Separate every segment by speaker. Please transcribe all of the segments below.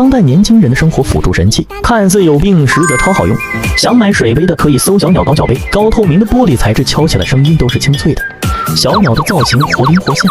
Speaker 1: 当代年轻人的生活辅助神器，看似有病，实则超好用。想买水杯的可以搜小鸟高脚杯，高透明的玻璃材质，敲起来声音都是清脆的。小鸟的造型活灵活现，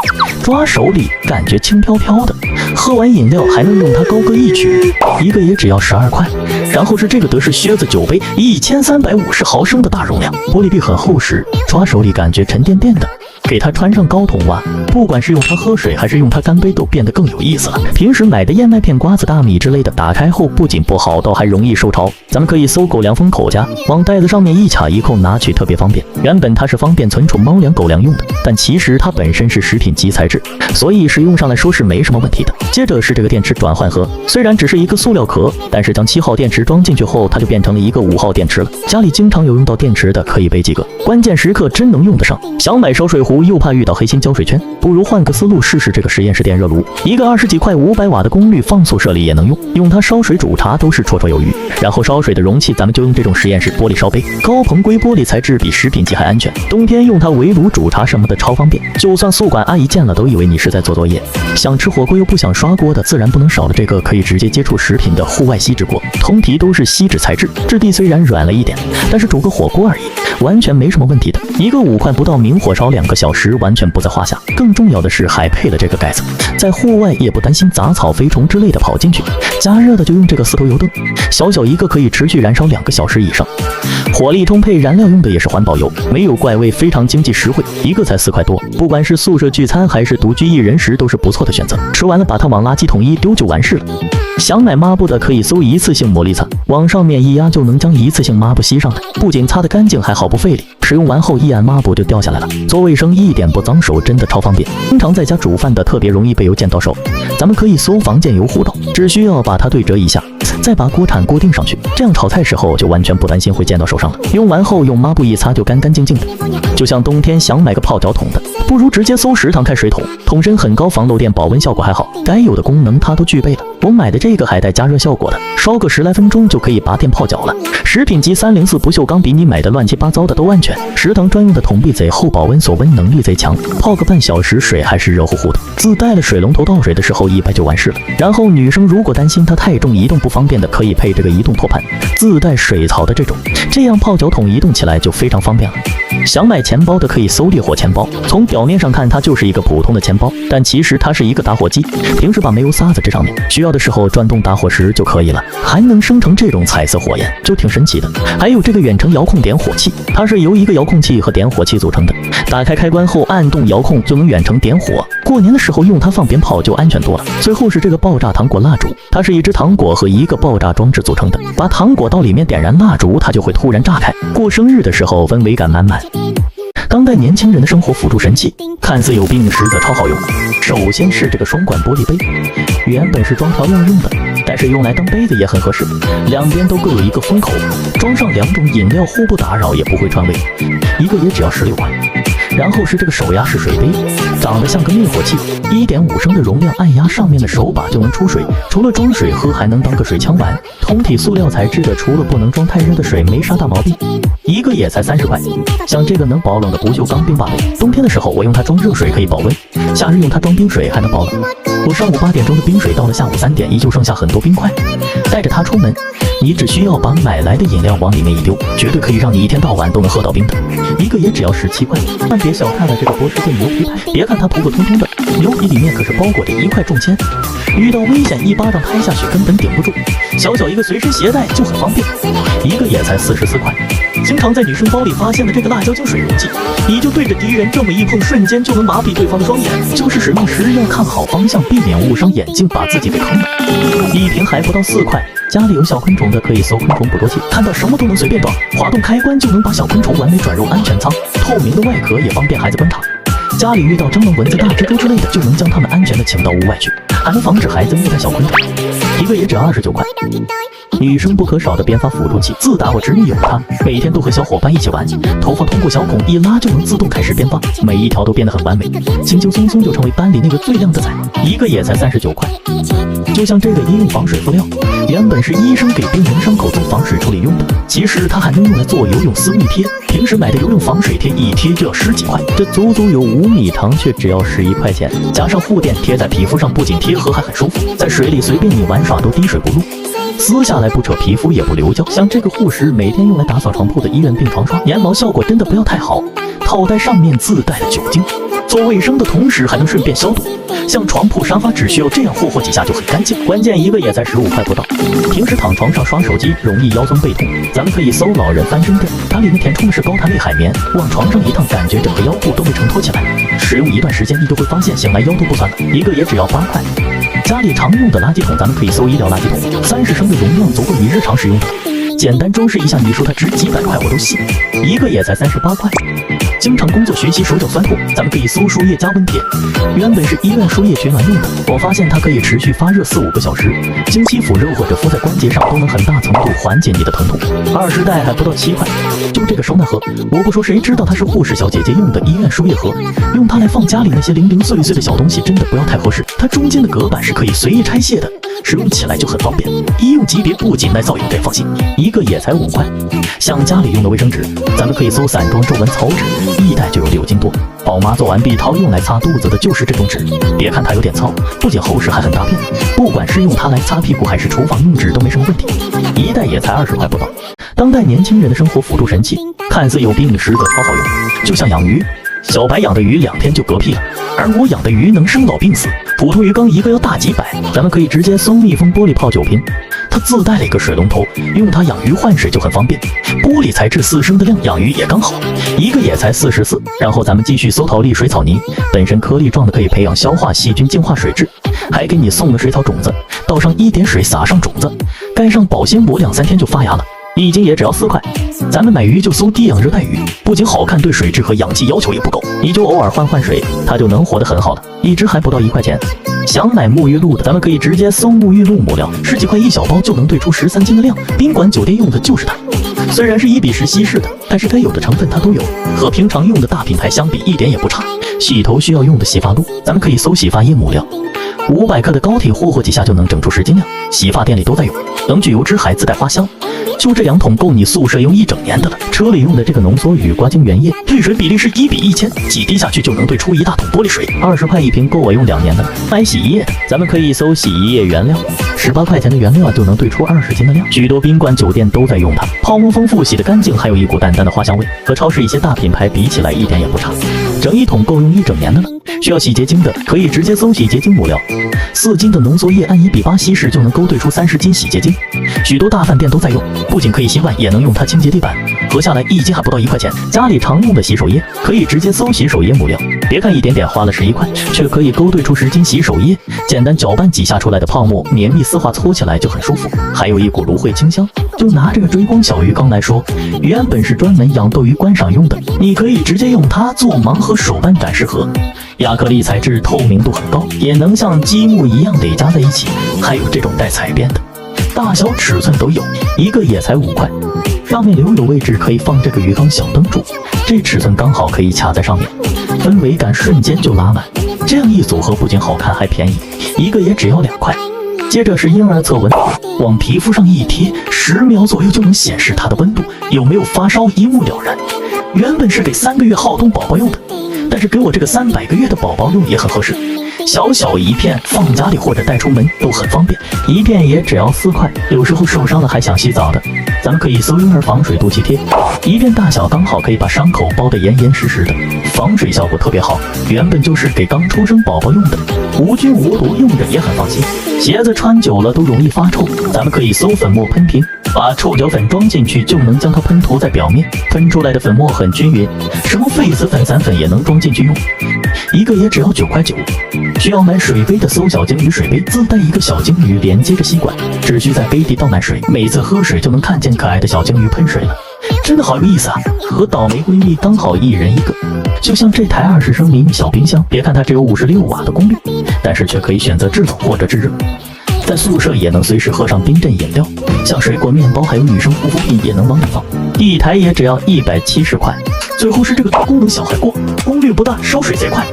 Speaker 1: 抓手里感觉轻飘飘的。喝完饮料还能用它高歌一曲，一个也只要12块。然后是这个德式靴子酒杯，1350毫升的大容量，玻璃壁很厚实，抓手里感觉沉甸甸的。给它穿上高筒袜，不管是用它喝水还是用它干杯，都变得更有意思了。平时买的燕麦片、瓜子、大米之类的，打开后不仅不好倒，还容易受潮。咱们可以搜狗粮封口夹，往袋子上面一卡一扣拿取，特别方便。原本它是方便存储猫粮、狗粮用的，但其实它本身是食品级材质，所以使用上来说是没什么问题的。接着是这个电池转换盒，虽然只是一个塑料壳，但是将7号电池装进去后，它就变成了一个5号电池了。家里经常有用到电池的，可以备几个，关键时刻真能用得上。想买烧水壶又怕遇到黑心胶水圈，不如换个思路试试这个实验室电热炉，一个20几块500瓦的功率，放宿舍里也能用，用它烧水煮茶都是绰绰有余。然后烧水的容器咱们就用这种实验室玻璃烧杯，高硼硅玻璃材质，比食品级还安全，冬天用它围炉煮茶什么的超方便，就算宿管阿姨见了都以为你是在做作业。想吃火锅又不想刷锅的，自然不能少了这个可以直接接触食品的户外锡纸锅，通体都是锡纸材质，质地虽然软了一点，但是煮个火锅而已，完全没什么问题的。一个5块不到，明火烧2个小时，完全不在话下。更重要的是还配了这个盖子，在户外也不担心杂草、飞虫之类的跑进去。加热的就用这个4头油灯，小小一个可以持续燃烧2个小时以上，火力充沛，燃料用的也是环保油，没有怪味，非常经济实惠，一个才4块多。不管是宿舍聚餐还是独居一人时，都是不错的选择。吃完了把它往垃圾桶一丢就完事了。想买抹布的可以搜一次性茉莉擦，往上面一压就能将一次性抹布吸上来，不仅擦得干净，还毫不费力。使用完后一按抹布就掉下来了，做卫生一点不脏手，真的超方便。经常在家煮饭的特别容易被油溅到手，咱们可以搜防溅油护罩，只需要把它对折一下，再把锅铲固定上去，这样炒菜时候就完全不担心会溅到手上了。用完后用抹布一擦就干干净净的。就像冬天想买个泡脚桶的，不如直接搜食堂开水桶，桶身很高，防漏电，保温效果还好，该有的功能它都具备了。我买的这个还带加热效果的，烧个10来分钟就可以拔电泡脚了。食品级304不锈钢比你买的乱七八糟的都安全，食堂专用的桶壁贼厚，保温锁温能力贼强，泡个半小时水还是热乎乎的。自带了水龙头，倒水的时候一掰就完事了。然后女生如果担心它太重移动不方便的，可以配这个移动托盘，自带水槽的这种，这样泡脚桶移动起来就非常方便了。想买钱包的可以搜烈火钱包，从表面上看它就是一个普通的钱包，但其实它是一个打火机，平时把煤油撒在这上面，需要的时候转动打火石就可以了，还能生成这种彩色火焰，就挺神奇的。还有这个远程遥控点火器，它是由一个遥控器和点火器组成的，打开开关后按动遥控就能远程点火，过年的时候用它放鞭炮就安全多了。最后是这个爆炸糖果蜡烛，它是一只糖果和一个爆炸装置组成的，把糖果到里面点燃蜡烛，它就会突然炸开，过生日的时候氛围感满满。当代年轻人的生活辅助神器，看似有病，实则超好用。首先是这个双管玻璃杯，原本是装调料用的，但是用来当杯子也很合适，两边都各有一个封口，装上2种饮料，互不打扰，也不会串味，一个也只要16块。然后是这个手压式水杯，长得像个灭火器，1.5升的容量，按压上面的手把就能出水，除了装水喝，还能当个水枪玩。通体塑料材质的，除了不能装太热的水，没啥大毛病，一个也才30块。像这个能保冷的不锈钢冰霸杯，冬天的时候我用它装热水可以保温，夏日用它装冰水还能保冷。我上午8点钟的冰水到了下午3点，依旧剩下很多冰块。带着它出门，你只需要把买来的饮料往里面一丢，绝对可以让你一天到晚都能喝到冰的。一个也只要17块。但别小看了这个波士顿牛皮牌，别看它普普通通的，牛皮里面可是包裹着1块重铅，遇到危险一巴掌拍下去根本顶不住，小小一个随身携带就很方便，一个也才44块。经常在女生包里发现的这个辣椒精水溶剂，你就对着敌人这么一碰，瞬间就能麻痹对方的双眼，就是使用时要看好方向，避免误伤眼睛，把自己给坑了。一瓶还不到4块。家里有小昆虫的可以搜昆虫捕捉器，看到什么都能随便抓，滑动开关就能把小昆虫完美转入安全舱，透明的外壳也方便孩子观察。家里遇到蟑螂、蚊子、大蜘蛛之类的，就能将它们安全的请到屋外去，还能防止孩子虐待小昆虫，一个也只29块。女生不可少的编发辅助器，自打我侄女有它，每天都和小伙伴一起玩，头发通过小孔一拉就能自动开始编发，每一条都编得很完美，轻轻松松就成为班里那个最靓的仔，一个也才39块。就像这个医用防水敷料，原本是医生给病人伤口做防水处理用的，其实它还能用来做游泳丝密贴，平时买的游泳防水贴一贴就要10几块，这足足有5米长，却只要11块钱。加上护垫贴在皮肤上，不仅贴合还很舒服，在水里随便你玩耍都滴水不漏，撕下来不扯皮肤也不流胶。像这个护石每天用来打扫床铺的医院病床刷，粘毛效果真的不要太好。套袋上面自带了酒精，做卫生的同时还能顺便消毒。像床铺沙发只需要这样霍霍几下就很干净，关键一个也才15块不到。平时躺床上刷手机容易腰酸背痛，咱们可以搜老人翻身垫，它里面填充的是高弹力海绵，往床上一躺，感觉整个腰部都被承托起来。使用一段时间，你就会发现醒来腰都不酸了，一个也只要8块。家里常用的垃圾桶，咱们可以搜医疗垃圾桶，30升的容量足够你日常使用的。简单装饰一下，你说它值几百块我都信，一个也才38块。经常工作学习手脚酸痛，咱们可以搜输液加温贴，原本是医院输液取暖用的，我发现它可以持续发热4-5个小时，经期敷肉或者敷在关节上都能很大程度缓解你的疼痛。20袋还不到7块，就这个收纳盒，我不说谁知道它是护士小姐姐用的医院输液盒，用它来放家里那些零零碎碎的小东西真的不要太合适，它中间的隔板是可以随意拆卸的，使用起来就很方便，医用级别不仅耐造用，这放心，一个也才5块。像家里用的卫生纸，咱们可以搜散装皱纹草纸，1袋就有6斤多。宝妈做完碧涛用来擦肚子的就是这种纸，别看它有点糙，不仅厚实还很大片，不管是用它来擦屁股还是厨房用纸都没什么问题，一袋也才20块不到。当代年轻人的生活辅助神器，看似有病，实则超好用，就像养鱼，小白养的鱼2天就嗝屁了，而我养的鱼能生老病死，普通鱼缸一个要大几百，咱们可以直接搜密封玻璃泡酒瓶，它自带了一个水龙头，用它养鱼换水就很方便。玻璃材质4升的量，养鱼也刚好，一个也才44。然后咱们继续搜桃粒水草泥，本身颗粒状的可以培养消化细菌，净化水质，还给你送了水草种子，倒上1点水，撒上种子，盖上保鲜膜，2-3天就发芽了。1斤也只要4块，咱们买鱼就搜低氧热带鱼，不仅好看，对水质和氧气要求也不高，你就偶尔换水，它就能活得很好了。1只还不到1块钱。想买沐浴露的，咱们可以直接搜沐浴露母料，10几块1小包就能兑出13斤的量，宾馆酒店用的就是它。虽然是1比10稀释的，但是该有的成分它都有，和平常用的大品牌相比一点也不差。洗头需要用的洗发露，咱们可以搜洗发液母料，500克的膏体霍霍几下就能整出10斤量，洗发店里都在用，能去油脂还自带花香。就这2桶够你宿舍用1整年的了。车里用的这个浓缩雨刮精原液，兑水比例是1比1000，几滴下去就能兑出1大桶玻璃水，20块1瓶够我用2年的了。买洗衣液的，咱们可以搜洗衣液原料，18块钱的原料就能兑出20斤的量，许多宾馆酒店都在用它，泡沫丰富，洗得干净，还有一股淡淡的花香味，和超市一些大品牌比起来一点也不差，整1桶够用1整年的了。需要洗洁精的，可以直接搜洗洁精母料，4斤的浓缩液按1比8稀释就能勾兑出30斤洗洁精，许多大饭店都在用，不仅可以洗碗，也能用它清洁地板，合下来1斤还不到1块钱。家里常用的洗手液，可以直接搜洗手液母料，别看一点点花了11块，却可以勾兑出10斤洗手液，简单搅拌几下出来的泡沫绵密丝滑，搓起来就很舒服，还有一股芦荟清香。就拿这个追光小鱼缸来说，原本是专门养斗鱼观赏用的，你可以直接用它做盲盒手办展示盒，亚克力材质透明度很高，也能像积木一样垒加在一起，还有这种带彩边的，大小尺寸都有，一个也才5块。上面留有位置可以放这个鱼缸小灯柱，这尺寸刚好可以卡在上面，氛围感瞬间就拉满。这样一组合不仅好看还便宜，一个也只要2块。接着是婴儿测温，往皮肤上一贴，10秒左右就能显示它的温度，有没有发烧一目了然。原本是给3个月好动宝宝用的，但是给我这个300个月的宝宝用也很合适，小小一片放家里或者带出门都很方便，一片也只要4块。有时候受伤了还想洗澡的，咱们可以搜婴儿防水肚脐贴，一片大小刚好可以把伤口包得严严实实的，防水效果特别好，原本就是给刚出生宝宝用的，无菌无毒，用着也很放心。鞋子穿久了都容易发臭，咱们可以搜粉末喷瓶，把臭脚粉装进去就能将它喷涂在表面，喷出来的粉末很均匀，什么痱子粉、散粉也能装进去用，一个也只要9块9。需要买水杯的搜小鲸鱼水杯，自带一个小鲸鱼连接着吸管，只需在杯底倒满水，每次喝水就能看见可爱的小鲸鱼喷水了，真的好有意思啊！和倒霉闺蜜刚好1人1个。就像这台20升迷你小冰箱，别看它只有56瓦的功率，但是却可以选择制冷或者制热，在宿舍也能随时喝上冰镇饮料，像水果、面包还有女生护肤品也能往里放，一台也只要170块。最后是这个多功能小海锅，功率不大，烧水贼快，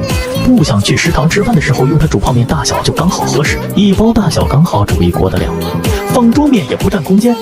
Speaker 1: 不想去食堂吃饭的时候用它煮泡面，大小就刚好合适，1包大小刚好煮1锅的量，放桌面也不占空间。